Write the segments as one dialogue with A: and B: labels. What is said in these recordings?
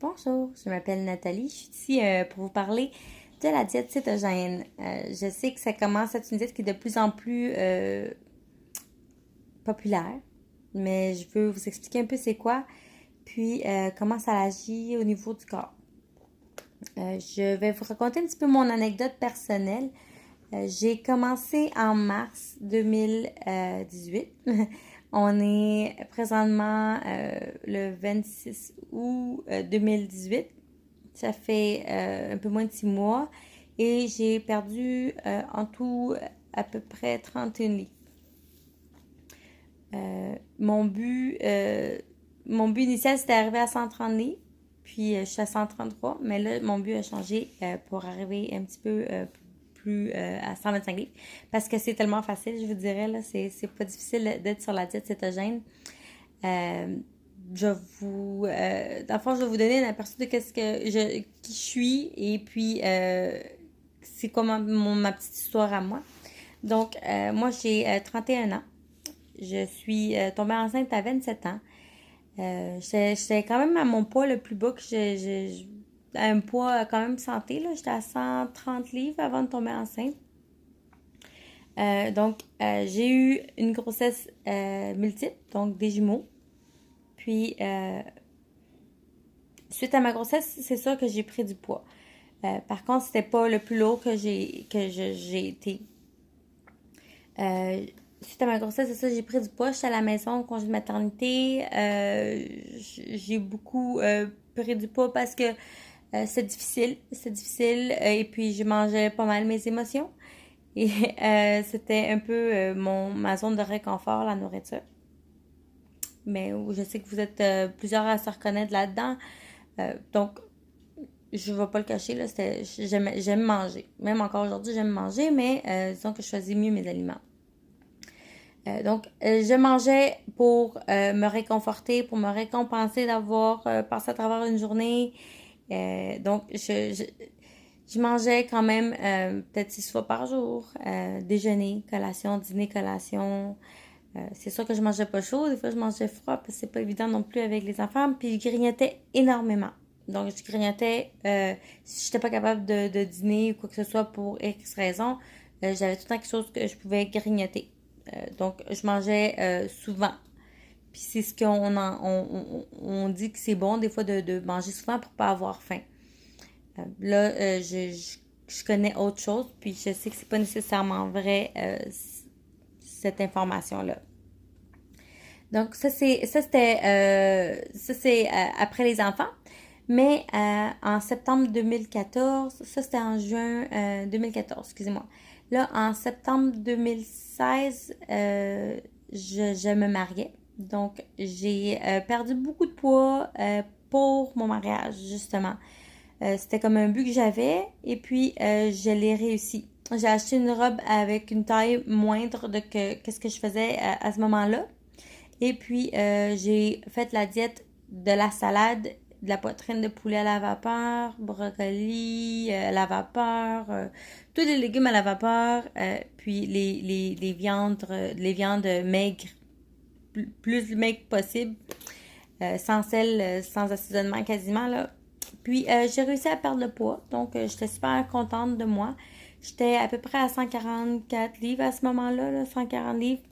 A: Bonjour, je m'appelle Nathalie. Je suis ici pour vous parler de la diète cétogène. Je sais que ça commence à être une diète qui est de plus en plus populaire, mais je veux vous expliquer un peu c'est quoi, puis comment ça agit au niveau du corps. Je vais vous raconter un petit peu mon anecdote personnelle. J'ai commencé en mars 2018. On est présentement le 26 août 2018. Ça fait un peu moins de 6 mois et j'ai perdu en tout à peu près 31 livres. Euh, mon but, euh, mon but initial, c'était d'arriver à 130 livres. Puis je suis à 133, mais là, mon but a changé pour arriver un petit peu plus à 125 livres. Parce que c'est tellement facile, je vous dirais, là, c'est pas difficile d'être sur la diète cétogène. Euh, dans le fond, je vais vous donner un aperçu de qui je suis et puis c'est quoi ma petite histoire à moi. Donc, moi, j'ai 31 ans. Je suis tombée enceinte à 27 ans. J'étais quand même à mon poids le plus bas que à un poids quand même santé, là. J'étais à 130 livres avant de tomber enceinte. J'ai eu une grossesse multiple, donc des jumeaux. Puis, suite à ma grossesse, c'est sûr que j'ai pris du poids. Par contre, c'était pas le plus lourd j'ai été. Suite à ma grossesse, c'est ça, j'ai pris du poids. J'étais à la maison, congé de maternité. J'ai beaucoup pris du poids parce que c'est difficile. C'est difficile. Et puis, je mangeais pas mal mes émotions. Et c'était un peu ma zone de réconfort, la nourriture. Mais je sais que vous êtes plusieurs à se reconnaître là-dedans. Donc, je ne vais pas le cacher, là, j'aime manger. Même encore aujourd'hui, j'aime manger, mais disons que je choisis mieux mes aliments. Je mangeais pour me réconforter, pour me récompenser d'avoir passé à travers une journée. Je mangeais quand même peut-être 6 fois par jour. Déjeuner, collation, dîner, collation. C'est sûr que je mangeais pas chaud. Des fois, je mangeais froid parce que c'est pas évident non plus avec les enfants. Puis, je grignotais énormément. Donc, je grignotais, si j'étais pas capable de dîner ou quoi que ce soit pour X raison, j'avais tout le temps quelque chose que je pouvais grignoter. Donc, je mangeais souvent. Puis c'est ce on dit que c'est bon des fois de manger souvent pour pas avoir faim. Je connais autre chose, puis je sais que c'est pas nécessairement vrai cette information-là. Donc ça c'est après les enfants. Mais en septembre 2014, ça c'était en juin 2014, excusez-moi. Là, en septembre 2016, je me mariais. Donc, j'ai perdu beaucoup de poids pour mon mariage, justement. C'était comme un but que j'avais et puis je l'ai réussi. J'ai acheté une robe avec une taille moindre qu'est-ce que je faisais à ce moment-là. Et puis, j'ai fait la diète de la salade, de la poitrine de poulet à la vapeur, brocoli à la vapeur, tous les légumes à la vapeur, puis les viandes maigres, plus maigres possible, sans sel, sans assaisonnement quasiment, là. Puis, j'ai réussi à perdre le poids, donc j'étais super contente de moi. J'étais à peu près à 144 livres à ce moment-là, là, 140 livres.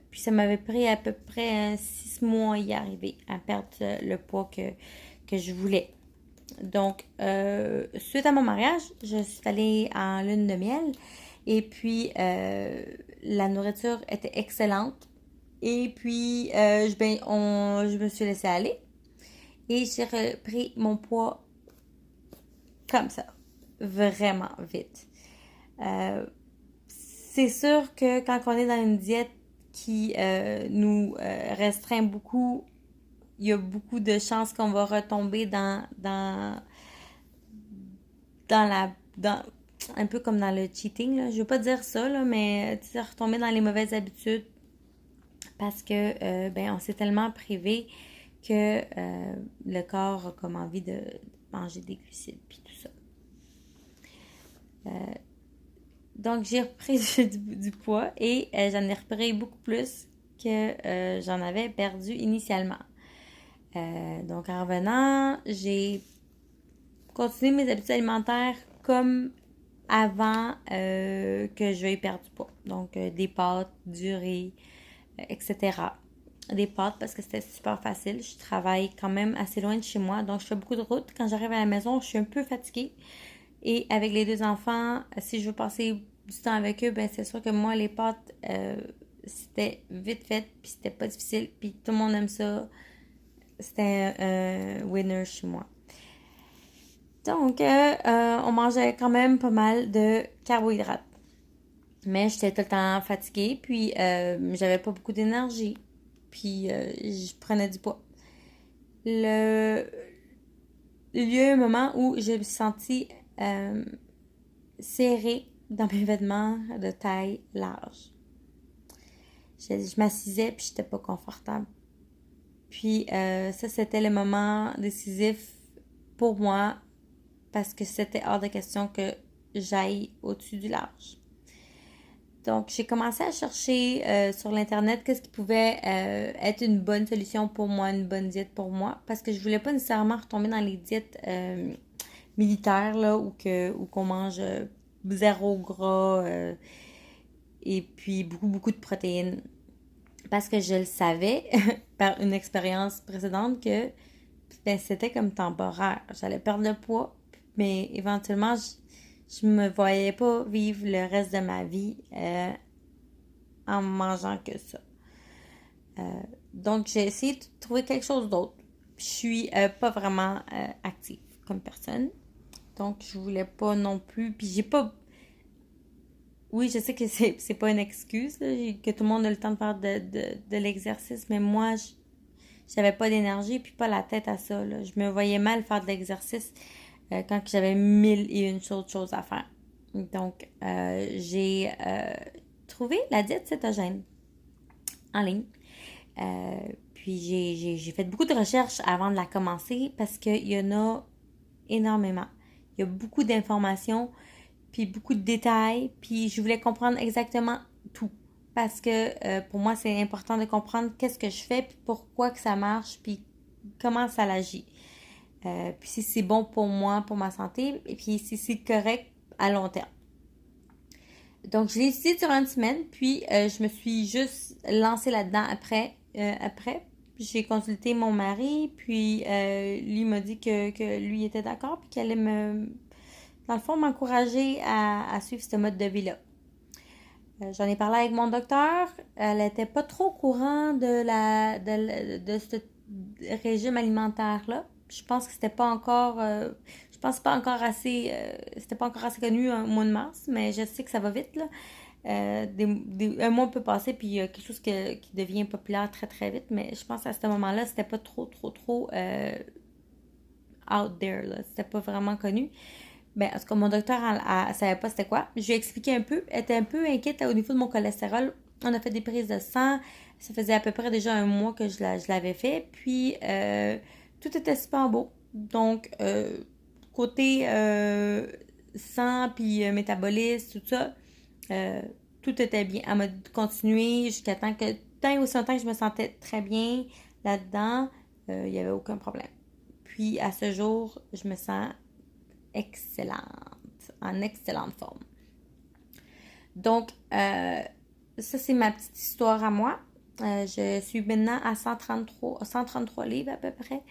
A: Puis ça m'avait pris à peu près 6 mois à y arriver, à perdre le poids que je voulais. Donc, suite à mon mariage, je suis allée en lune de miel et puis la nourriture était excellente. Et puis, je me suis laissée aller et j'ai repris mon poids comme ça, vraiment vite. C'est sûr que quand on est dans une diète qui nous restreint beaucoup, il y a beaucoup de chances qu'on va retomber un peu comme dans le cheating, là. Je veux pas dire ça, là, mais retomber dans les mauvaises habitudes parce que on s'est tellement privé que le corps a comme envie de manger des glucides puis tout ça. Donc, j'ai repris du poids et j'en ai repris beaucoup plus que j'en avais perdu initialement. Donc, en revenant, j'ai continué mes habitudes alimentaires comme avant que je veuille perdre du poids. Donc, des pâtes, du riz, etc. Des pâtes parce que c'était super facile. Je travaille quand même assez loin de chez moi, donc je fais beaucoup de route. Quand j'arrive à la maison, je suis un peu fatiguée. Et avec les deux enfants, si je veux passer du temps avec eux, ben c'est sûr que moi, les pâtes, c'était vite fait, puis c'était pas difficile, puis tout le monde aime ça. C'était un winner chez moi. Donc, on mangeait quand même pas mal de carbohydrates. Mais j'étais tout le temps fatiguée, puis j'avais pas beaucoup d'énergie. Puis je prenais du poids. Le... Il y a eu un moment où je me suis sentie serrée dans mes vêtements de taille large. Je m'assisais, puis j'étais pas confortable. Puis ça, c'était le moment décisif pour moi parce que c'était hors de question que j'aille au-dessus du large. Donc, j'ai commencé à chercher sur l'Internet qu'est-ce qui pouvait être une bonne solution pour moi, une bonne diète pour moi, parce que je voulais pas nécessairement retomber dans les diètes militaires, là, où qu'on mange zéro gras et puis beaucoup, beaucoup de protéines. Parce que je le savais par une expérience précédente que ben, c'était comme temporaire. J'allais perdre le poids, mais éventuellement, je me voyais pas vivre le reste de ma vie en mangeant que ça. Donc, j'ai essayé de trouver quelque chose d'autre. Je suis pas vraiment active comme personne. Donc, je voulais pas non plus. Puis, j'ai pas. Oui, je sais que c'est pas une excuse, là, que tout le monde a le temps de faire de l'exercice, mais moi, j'avais pas d'énergie puis pas la tête à ça. Là. Je me voyais mal faire de l'exercice quand j'avais 1001 choses à faire. Donc, j'ai trouvé la diète cétogène en ligne. Puis j'ai fait beaucoup de recherches avant de la commencer parce qu'il y en a énormément. Il y a beaucoup d'informations, puis beaucoup de détails, puis je voulais comprendre exactement tout. Parce que pour moi, c'est important de comprendre qu'est-ce que je fais, puis pourquoi que ça marche, puis comment ça agit. Puis si c'est bon pour moi, pour ma santé, et puis si c'est correct à long terme. Donc, je l'ai utilisé durant une semaine, puis je me suis juste lancée là-dedans après. J'ai consulté mon mari, puis lui m'a dit que lui était d'accord, puis qu'elle allait dans le fond, m'encourager à suivre ce mode de vie-là. J'en ai parlé avec mon docteur. Elle n'était pas trop au courant de ce régime alimentaire-là. Je pense que c'était pas encore... je pense pas encore assez... c'était pas encore assez connu au mois de mars, mais je sais que ça va vite, là. Un mois peut passer, puis il y a quelque chose qui devient populaire très, très vite, mais je pense qu'à ce moment-là, c'était pas trop out there, là. C'était pas vraiment connu. Ben, en tout cas, mon docteur, elle savait pas c'était quoi. Je lui ai expliqué un peu. Elle était un peu inquiète au niveau de mon cholestérol. On a fait des prises de sang. Ça faisait à peu près déjà un mois que je l'avais fait. Puis, tout était super beau. Donc, côté sang, puis métabolisme, tout ça, tout était bien. Elle m'a dit de continuer jusqu'à tant et aussi longtemps que je me sentais très bien là-dedans, il n'y avait aucun problème. Puis, à ce jour, je me sens excellente, en excellente forme. Donc, ça, c'est ma petite histoire à moi. Je suis maintenant à 133 livres à peu près.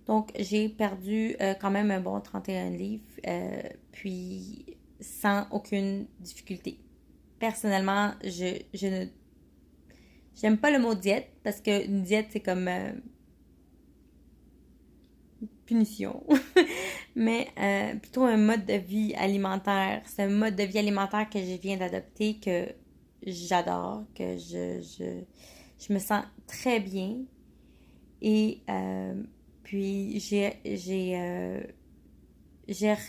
A: Donc, j'ai perdu quand même un bon 31 livres, puis sans aucune difficulté. Personnellement, je ne j'aime pas le mot diète parce qu'une diète, c'est comme punition, mais plutôt un mode de vie alimentaire. C'est un mode de vie alimentaire que je viens d'adopter, que j'adore, que je me sens très bien. Et puis, j'ai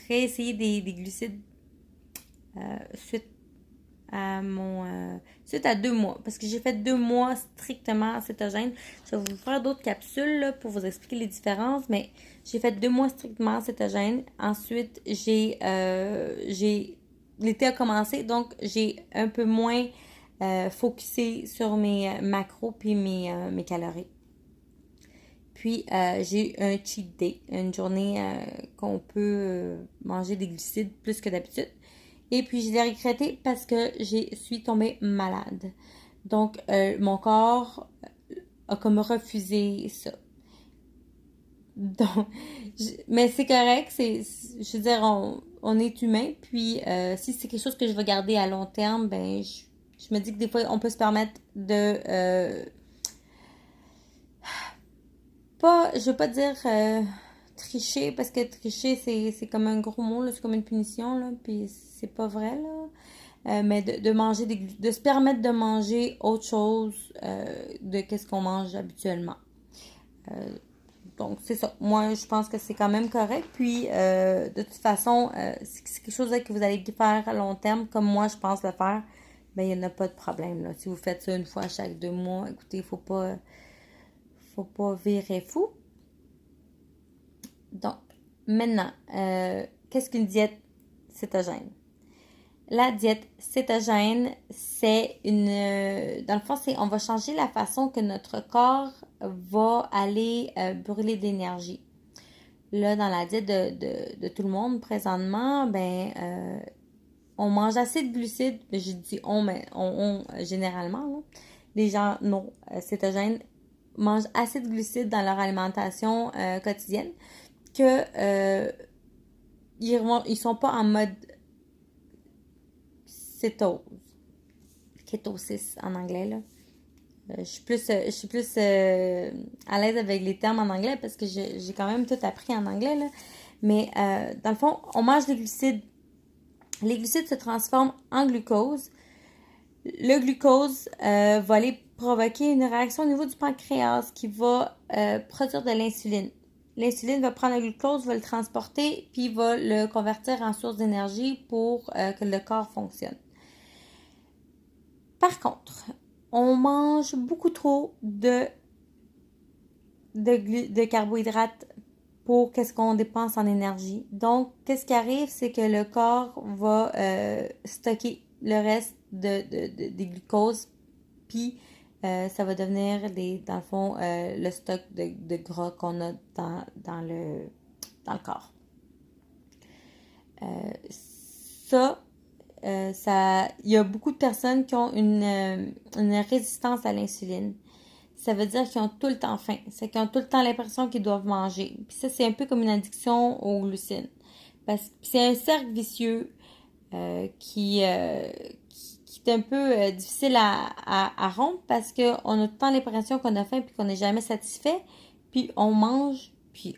A: réessayé des glucides suite suite à 2 mois, parce que j'ai fait 2 mois strictement cétogène. Je vais vous faire d'autres capsules là, pour vous expliquer les différences, mais j'ai fait 2 mois strictement cétogène. Ensuite, l'été a commencé, donc j'ai un peu moins focusé sur mes macros puis mes calories. Puis, j'ai eu un cheat day, une journée qu'on peut manger des glucides plus que d'habitude. Et puis, je l'ai regretté parce que je suis tombée malade. Donc, mon corps a comme refusé ça. Donc, mais c'est correct, je veux dire, on est humain, puis si c'est quelque chose que je vais garder à long terme, ben, je me dis que des fois, on peut se permettre de, je veux pas dire tricher, parce que tricher, c'est comme un gros mot, là, c'est comme une punition, là, puis c'est pas vrai, là. Mais de manger de se permettre de manger autre chose de qu'est-ce qu'on mange habituellement. Donc, c'est ça. Moi, je pense que c'est quand même correct. Puis, de toute façon, si c'est quelque chose que vous allez faire à long terme, comme moi, je pense le faire, ben, il n'y en a pas de problème, là. Si vous faites ça une fois chaque 2 mois, écoutez, faut pas virer fou. Donc, maintenant, qu'est-ce qu'une diète cétogène? La diète cétogène, c'est dans le fond, on va changer la façon que notre corps va aller brûler de l'énergie. Là, dans la diète de tout le monde présentement, ben, on mange assez de glucides. Je dis on, mais on généralement, là. Les gens non cétogènes mangent assez de glucides dans leur alimentation quotidienne que ils sont pas en mode cétose, kétosis en anglais, là. Je suis plus à l'aise avec les termes en anglais parce que j'ai quand même tout appris en anglais, là. Mais dans le fond, on mange des glucides. Les glucides se transforment en glucose. Le glucose va aller provoquer une réaction au niveau du pancréas qui va produire de l'insuline. L'insuline va prendre le glucose, va le transporter, puis va le convertir en source d'énergie pour que le corps fonctionne. Par contre, on mange beaucoup trop de carbohydrates pour qu'est-ce qu'on dépense en énergie. Donc, qu'est-ce qui arrive, c'est que le corps va stocker le reste des glucoses, puis ça va devenir, dans le fond, le stock de gras qu'on a dans le corps. Il y a beaucoup de personnes qui ont une résistance à l'insuline. Ça veut dire qu'ils ont tout le temps faim. C'est qu'ils ont tout le temps l'impression qu'ils doivent manger. Puis ça, c'est un peu comme une addiction aux glucides. Parce que c'est un cercle vicieux qui est un peu difficile à rompre parce qu'on a tout le temps l'impression qu'on a faim puis qu'on n'est jamais satisfait. Puis on mange, puis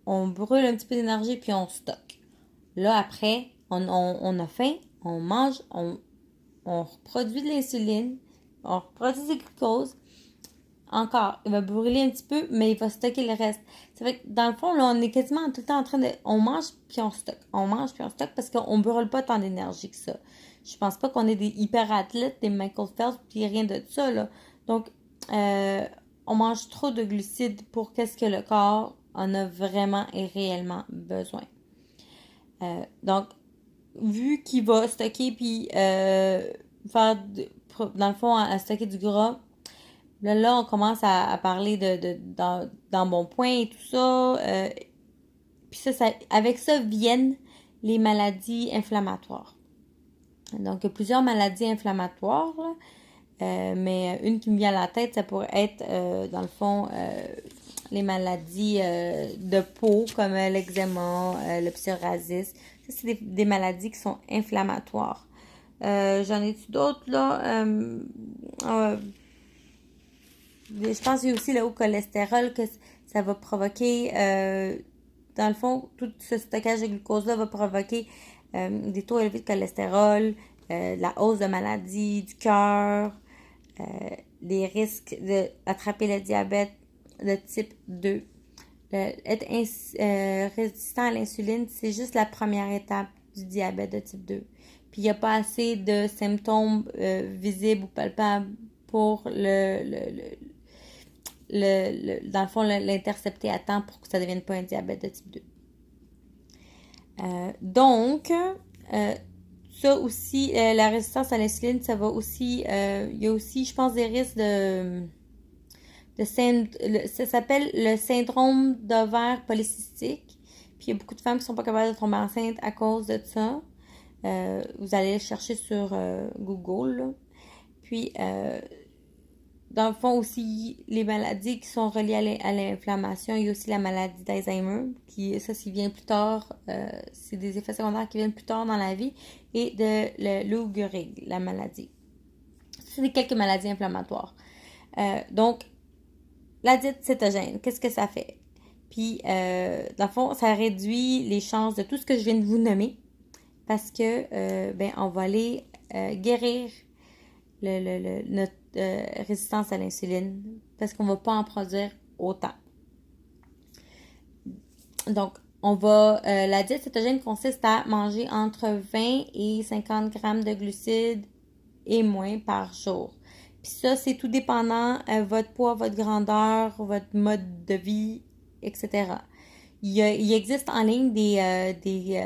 A: on brûle un petit peu d'énergie, puis on stocke. Là, après, on a faim, on mange, on reproduit de l'insuline, on reproduit du glucose. Encore, il va brûler un petit peu, mais il va stocker le reste. Ça fait que dans le fond, là, on est quasiment tout le temps en train de... On mange, puis on stocke. On mange, puis on stocke, parce qu'on ne brûle pas tant d'énergie que ça. Je pense pas qu'on est des hyper athlètes, des Michael Phelps, puis rien de ça, là. Donc, on mange trop de glucides pour qu'est-ce que le corps en a vraiment et réellement besoin. Donc, vu qu'il va stocker, puis faire, dans le fond, à stocker du gras, là, on commence à parler d'embonpoint et tout ça. Puis ça, avec ça viennent les maladies inflammatoires. Donc, il y a plusieurs maladies inflammatoires, mais une qui me vient à la tête, ça pourrait être, dans le fond, les maladies de peau, comme l'eczéma, le psoriasis. Ça, c'est des maladies qui sont inflammatoires. J'en ai-tu d'autres, là? Je pense qu'il y a aussi le haut cholestérol que ça va provoquer, dans le fond, tout ce stockage de glucose-là va provoquer des taux élevés de cholestérol, la hausse de maladies du cœur, les risques d'attraper le diabète de type 2. Être résistant à l'insuline, c'est juste la première étape du diabète de type 2. Puis il n'y a pas assez de symptômes visibles ou palpables pour dans le fond, l'intercepter à temps pour que ça ne devienne pas un diabète de type 2. Donc, ça aussi, la résistance à l'insuline, ça va aussi, il y a aussi, je pense, des risques de Ça s'appelle le syndrome d'ovaire polycystique. Puis il y a beaucoup de femmes qui sont pas capables de tomber enceinte à cause de ça. Vous allez le chercher sur Google, là. Puis, dans le fond aussi, les maladies qui sont reliées à l'inflammation, il y a aussi la maladie d'Alzheimer, ça vient plus tard, c'est des effets secondaires qui viennent plus tard dans la vie, et de Lou Gehrig, la maladie. C'est quelques maladies inflammatoires. Donc, la diète cétogène, qu'est-ce que ça fait? Puis, dans le fond, ça réduit les chances de tout ce que je viens de vous nommer, parce que, on va aller guérir notre résistance à l'insuline parce qu'on va pas en produire autant. Donc, la diète cétogène consiste à manger entre 20 et 50 grammes de glucides et moins par jour. Puis ça, c'est tout dépendant votre poids, votre grandeur, votre mode de vie, etc. Il existe en ligne des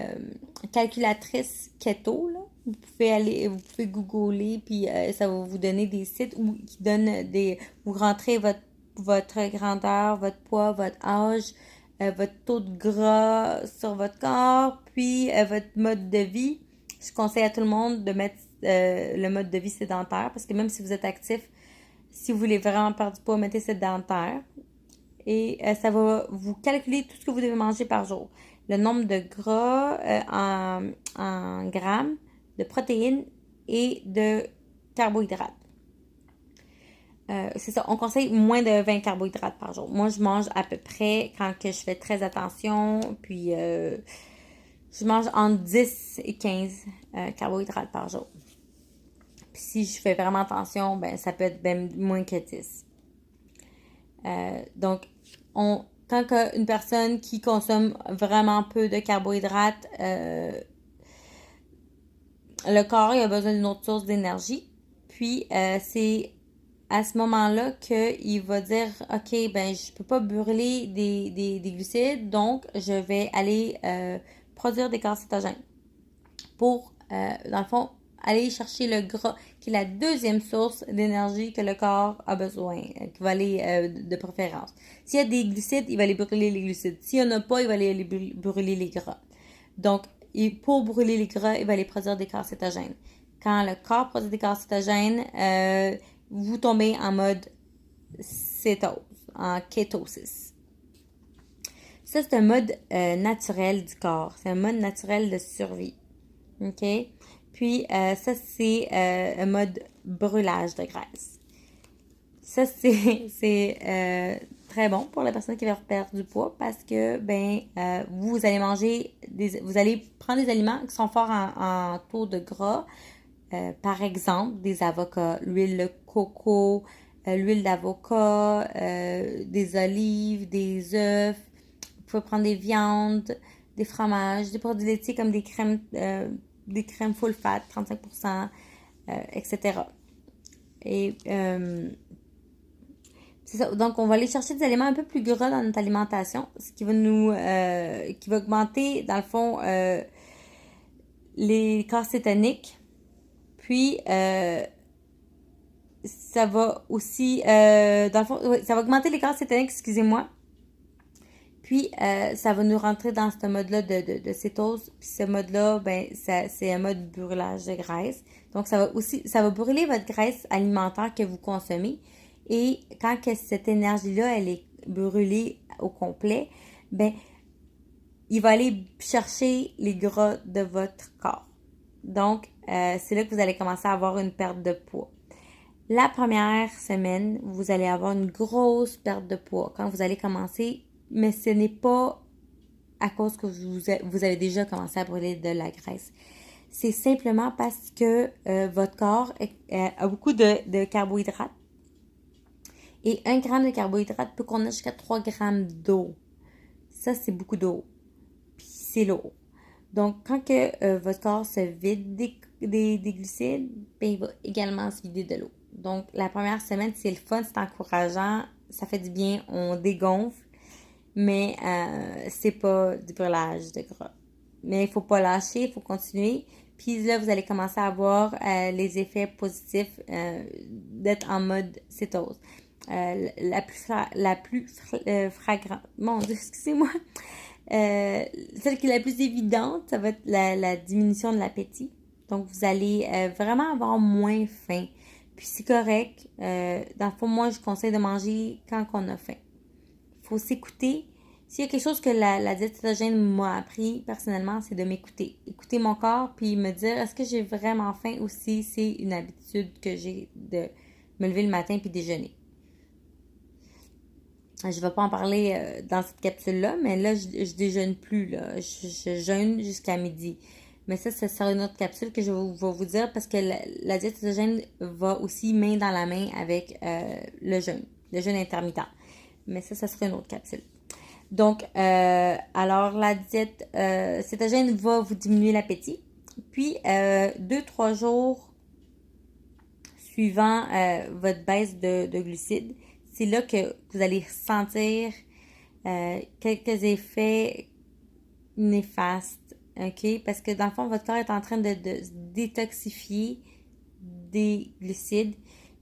A: calculatrices keto, là. Vous pouvez googler, puis ça va vous donner des sites qui donnent vous rentrez votre grandeur, votre poids, votre âge, votre taux de gras sur votre corps, puis votre mode de vie. Je conseille à tout le monde de mettre le mode de vie sédentaire, parce que même si vous êtes actif, si vous voulez vraiment perdre du poids, mettez sédentaire. Et ça va vous calculer tout ce que vous devez manger par jour. Le nombre de gras en grammes, de protéines et de carbohydrates. C'est ça, on conseille moins de 20 carbohydrates par jour. Moi, je mange à peu près, quand que je fais très attention, puis je mange entre 10 et 15 carbohydrates par jour. Puis si je fais vraiment attention, ben ça peut être même moins que 10. Donc, quand une personne qui consomme vraiment peu de carbohydrates, le corps il a besoin d'une autre source d'énergie. Puis, c'est à ce moment-là qu'il va dire, OK, ben je peux pas brûler des glucides, donc je vais aller produire des corps cétogènes pour, dans le fond, aller chercher le gras, qui est la deuxième source d'énergie que le corps a besoin, qui va aller de préférence. S'il y a des glucides, il va aller brûler les glucides. S'il n'y en a pas, il va aller brûler les gras. Donc, pour brûler les gras, il va aller produire des corps cétogènes. Quand le corps produit des corps cétogènes, vous tombez en mode cétose, en kétosis. Ça, c'est un mode naturel du corps. C'est un mode naturel de survie. OK? Puis, ça, c'est un mode brûlage de graisse. Ça, c'est très bon pour la personne qui veut perdre du poids parce que, vous allez vous allez prendre des aliments qui sont forts en taux de gras. Par exemple, des avocats, l'huile de coco, l'huile d'avocat, des olives, des œufs. Vous pouvez prendre des viandes, des fromages, des produits laitiers comme des crèmes full fat, 35%, etc. Et c'est ça. Donc, on va aller chercher des aliments un peu plus gras dans notre alimentation, ce qui va qui va augmenter, dans le fond, les corps cétoniques. Puis, ça va aussi, dans le fond, ça va augmenter les corps cétoniques, excusez-moi. Puis, ça va nous rentrer dans ce mode-là de cétose. Puis, ce mode-là, c'est un mode brûlage de graisse. Donc, ça va brûler votre graisse alimentaire que vous consommez. Et quand cette énergie-là, elle est brûlée au complet, il va aller chercher les gras de votre corps. Donc, c'est là que vous allez commencer à avoir une perte de poids. La première semaine, vous allez avoir une grosse perte de poids quand vous allez commencer, mais ce n'est pas à cause que vous avez déjà commencé à brûler de la graisse. C'est simplement parce que votre corps a beaucoup de carbohydrates. Et 1 gramme de carbohydrates peut contenir jusqu'à 3 grammes d'eau. Ça, c'est beaucoup d'eau. Puis c'est lourd. Donc, quand votre corps se vide des glucides, il va également se vider de l'eau. Donc, la première semaine, c'est le fun, c'est encourageant, ça fait du bien, on dégonfle, mais c'est pas du brûlage de gras. Mais il faut pas lâcher, il faut continuer. Puis là, vous allez commencer à avoir les effets positifs d'être en mode cétose. fragrante. Mon Dieu, excusez-moi. Celle qui est la plus évidente, ça va être la diminution de l'appétit. Donc, vous allez vraiment avoir moins faim. Puis, c'est correct. Dans le fond, moi, je conseille de manger quand on a faim. Il faut s'écouter. S'il y a quelque chose que la diète cétogène m'a appris personnellement, c'est de m'écouter. Écouter mon corps, puis me dire, est-ce que j'ai vraiment faim ou si c'est une habitude que j'ai de me lever le matin puis déjeuner. Je ne vais pas en parler dans cette capsule-là, mais là, je déjeune plus, là. Je jeûne jusqu'à midi. Mais ça sera une autre capsule que je vais vous dire parce que la diète cétogène va aussi main dans la main avec le jeûne intermittent. Mais ça sera une autre capsule. Donc, alors la diète cétogène va vous diminuer l'appétit. Puis, 2-3 jours suivant votre baisse de glucides, c'est là que vous allez ressentir quelques effets néfastes, ok? Parce que dans le fond, votre corps est en train de se détoxifier des glucides.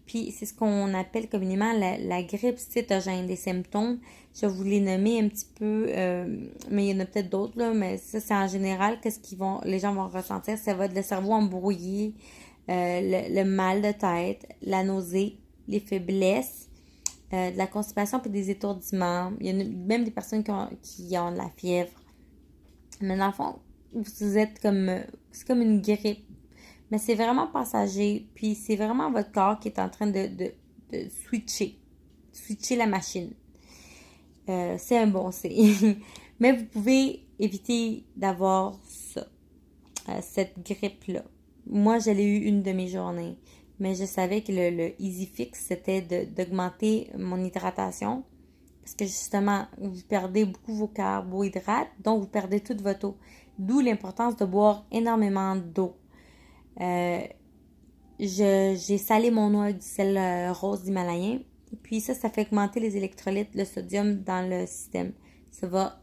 A: Puis c'est ce qu'on appelle communément la grippe cétogène. Des symptômes, je vais vous les nommer un petit peu, mais il y en a peut-être d'autres, là, mais ça, c'est en général, les gens vont ressentir. Ça va être le cerveau embrouillé, le mal de tête, la nausée, les faiblesses, de la constipation puis des étourdissements. Il y en a même des personnes qui ont de la fièvre. Mais dans le fond, vous êtes c'est comme une grippe. Mais c'est vraiment passager, puis c'est vraiment votre corps qui est en train de switcher la machine. C'est un bon signe. Mais vous pouvez éviter d'avoir ça, cette grippe-là. Moi, je l'ai eu une de mes journées, mais je savais que le Easy Fix, c'était d'augmenter mon hydratation, parce que justement, vous perdez beaucoup vos carbohydrates, donc vous perdez toute votre eau. D'où l'importance de boire énormément d'eau. J'ai salé mon eau avec du sel rose d'Himalayen. Puis ça fait augmenter les électrolytes, le sodium dans le système. Ça va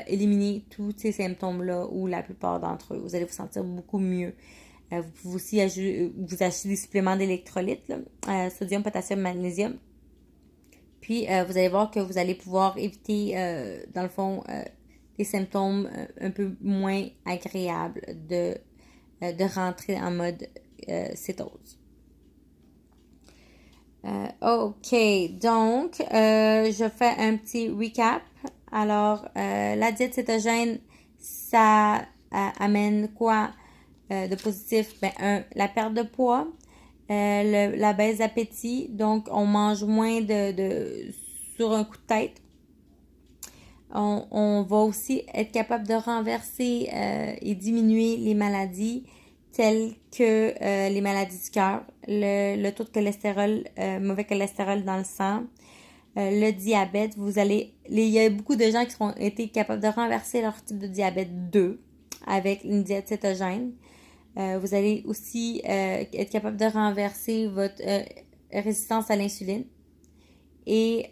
A: éliminer tous ces symptômes-là ou la plupart d'entre eux. Vous allez vous sentir beaucoup mieux. Vous pouvez aussi vous acheter des suppléments d'électrolytes, sodium, potassium, magnésium. Puis vous allez voir que vous allez pouvoir éviter, dans le fond, des symptômes un peu moins agréables de rentrer en mode cétose. OK, donc, je fais un petit recap. Alors, la diète cétogène, ça amène quoi de positif? Ben, la perte de poids, la baisse d'appétit, donc on mange moins sur un coup de tête. On va aussi être capable de renverser et diminuer les maladies telles que les maladies du cœur, le taux de cholestérol, mauvais cholestérol dans le sang, le diabète. Il y a beaucoup de gens qui ont été capables de renverser leur type de diabète 2 avec une diète cétogène. Vous allez aussi être capable de renverser votre résistance à l'insuline. Et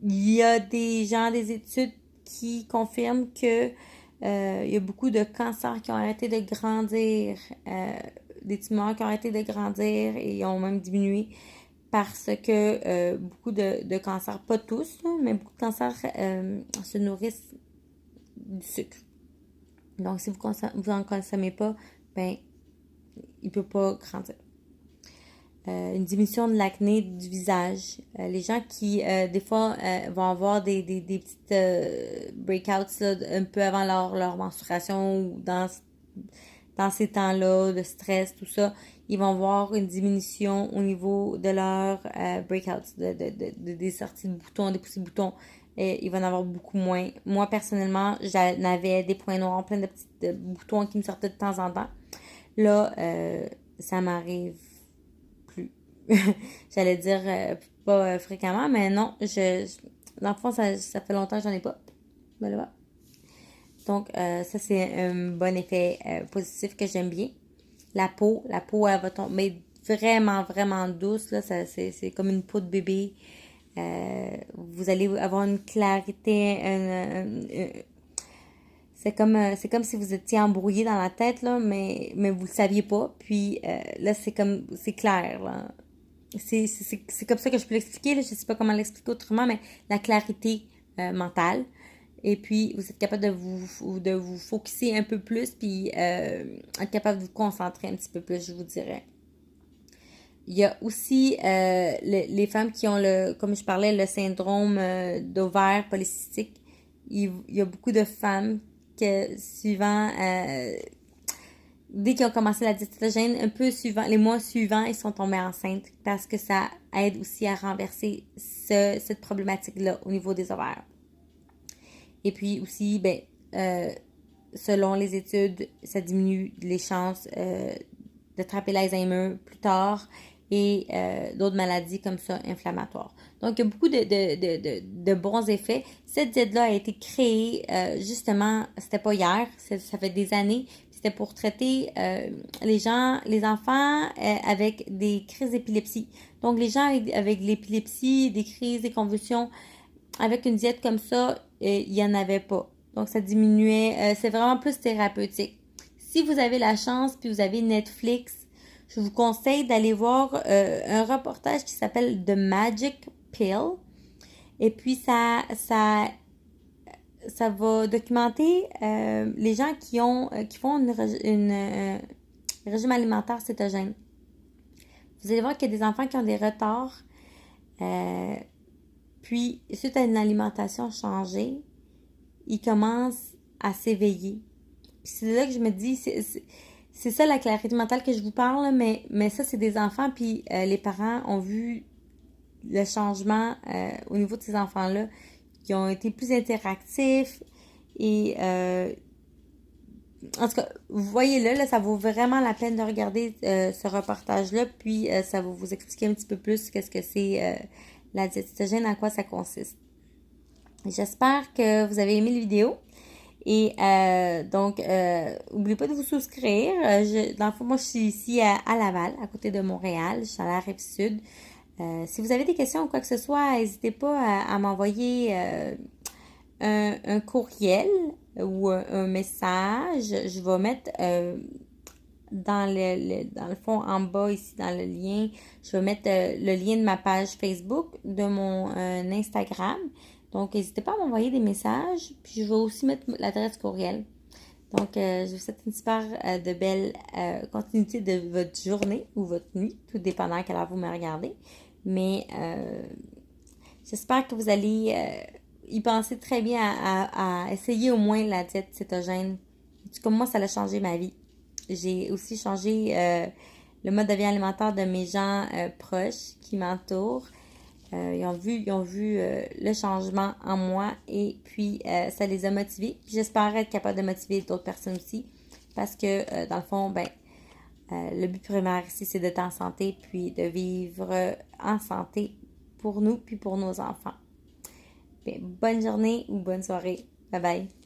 A: il y a des études qui confirment que il y a beaucoup de cancers qui ont arrêté de grandir, des tumeurs qui ont arrêté de grandir et ont même diminué parce que beaucoup de cancers, pas tous, là, mais beaucoup de cancers se nourrissent du sucre. Donc, si vous en consommez pas, ben, il peut pas grandir. Une diminution de l'acné du visage. Les gens qui, des fois, vont avoir des petites breakouts là, un peu avant leur menstruation ou dans ces temps-là de stress, tout ça, ils vont voir une diminution au niveau de leurs breakouts, des sorties de boutons, des poussées de boutons. Et ils vont en avoir beaucoup moins. Moi, personnellement, j'en avais des points noirs, plein de petits boutons qui me sortaient de temps en temps. Là, ça m'arrive plus. J'allais dire pas fréquemment, mais non, dans le fond, ça fait longtemps que j'en ai pas. Voilà. Donc, ça, c'est un bon effet positif que j'aime bien. La peau, elle va tomber vraiment, vraiment douce. Là, c'est comme une peau de bébé. Vous allez avoir une clarité. C'est comme si vous étiez embrouillé dans la tête, là, mais vous le saviez pas. Puis là, c'est clair, là. c'est comme ça que je peux l'expliquer. Là. Je ne sais pas comment l'expliquer autrement, mais la clarité mentale. Et puis, vous êtes capable de vous focusser un peu plus, puis être capable de vous concentrer un petit peu plus, je vous dirais. Il y a aussi les femmes qui ont, comme je parlais, le syndrome d'ovaire polycystique. Il y a beaucoup de femmes que, suivant, dès qu'ils ont commencé la diète cétogène, un peu suivant, les mois suivants, ils sont tombés enceintes parce que ça aide aussi à renverser cette problématique-là au niveau des ovaires. Et puis aussi, selon les études, ça diminue les chances d'attraper l'Alzheimer plus tard et d'autres maladies comme ça inflammatoires. Donc, il y a beaucoup de bons effets. Cette diète-là a été créée justement, c'était pas hier, ça fait des années. C'était pour traiter les enfants avec des crises d'épilepsie. Donc, les gens avec l'épilepsie, des crises, des convulsions, avec une diète comme ça, il n'y en avait pas. Donc, ça diminuait. C'est vraiment plus thérapeutique. Si vous avez la chance, puis vous avez Netflix, je vous conseille d'aller voir un reportage qui s'appelle The Magic Pill. Et puis, ça va documenter les gens qui font une régime alimentaire cétogène. Vous allez voir qu'il y a des enfants qui ont des retards. Puis, suite à une alimentation changée, ils commencent à s'éveiller. C'est là que je me dis, c'est ça la clarité mentale que je vous parle, mais ça, c'est des enfants, puis les parents ont vu le changement au niveau de ces enfants-là, qui ont été plus interactifs et en tout cas, vous voyez là, ça vaut vraiment la peine de regarder ce reportage-là, puis ça va vous expliquer un petit peu plus qu'est-ce que c'est la diète cétogène, à quoi ça consiste. J'espère que vous avez aimé la vidéo. Et donc, n'oubliez pas de vous souscrire. Dans le fond, moi, je suis ici à Laval, à côté de Montréal. Je suis à la Rive-Sud. Si vous avez des questions ou quoi que ce soit, n'hésitez pas à m'envoyer un courriel ou un message. Je vais mettre dans le fond, en bas, ici, dans le lien, je vais mettre le lien de ma page Facebook, de mon Instagram. Donc, n'hésitez pas à m'envoyer des messages. Puis, je vais aussi mettre l'adresse courriel. Donc, je vous souhaite une super de belle continuité de votre journée ou votre nuit, tout dépendant à quelle heure vous me regardez. Mais j'espère que vous allez y penser très bien à essayer au moins la diète cétogène. Comme moi, ça a changé ma vie. J'ai aussi changé le mode de vie alimentaire de mes gens proches qui m'entourent. Ils ont vu le changement en moi et puis ça les a motivés. Puis j'espère être capable de motiver d'autres personnes aussi parce que dans le fond, le but primaire ici, c'est d'être en santé puis de vivre en santé pour nous puis pour nos enfants. Bien, bonne journée ou bonne soirée. Bye bye.